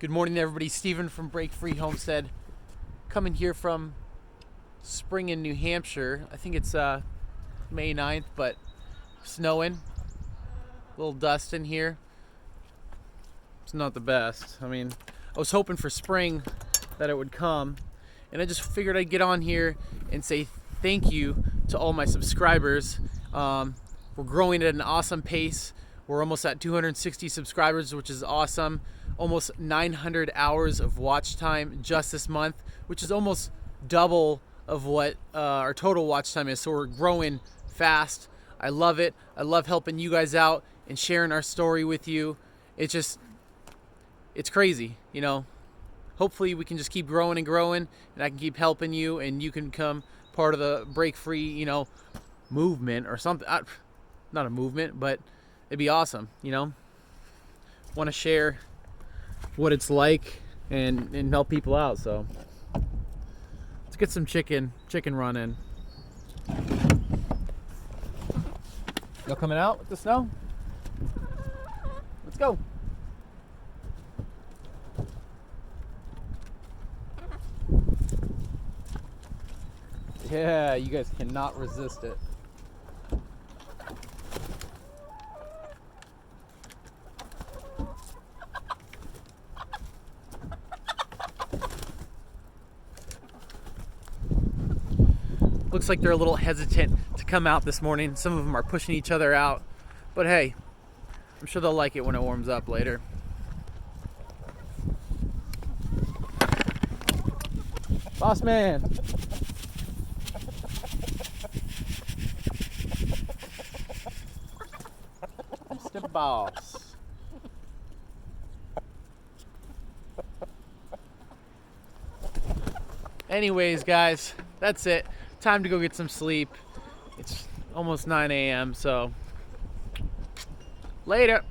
Good morning, everybody. Steven from Break Free Homestead, coming here from spring in New Hampshire. I think it's May 9th, but snowing. A little dust in here. It's not the best. I mean, I was hoping for spring that it would come, and I just figured I'd get on here and say thank you to all my subscribers. We're growing at an awesome pace. We're almost at 260 subscribers, which is awesome. Almost 900 hours of watch time just this month, which is almost double of what our total watch time is. So we're growing fast. I love it. I love helping you guys out and sharing our story with you. It's crazy, you know. Hopefully we can just keep growing and growing, and I can keep helping you, and you can become part of the Break Free, you know, movement or something. Not a movement, but it'd be awesome, you know. Want to share what it's like and help people out. So let's get some chicken running. Y'all coming out with the snow? Let's go. Yeah, you guys cannot resist it. Looks like they're a little hesitant to come out this morning. Some of them are pushing each other out. But hey, I'm sure they'll like it when it warms up later. Boss man. Mr. Boss. Anyways, guys, that's it. Time to go get some sleep. It's almost 9 a.m. so later.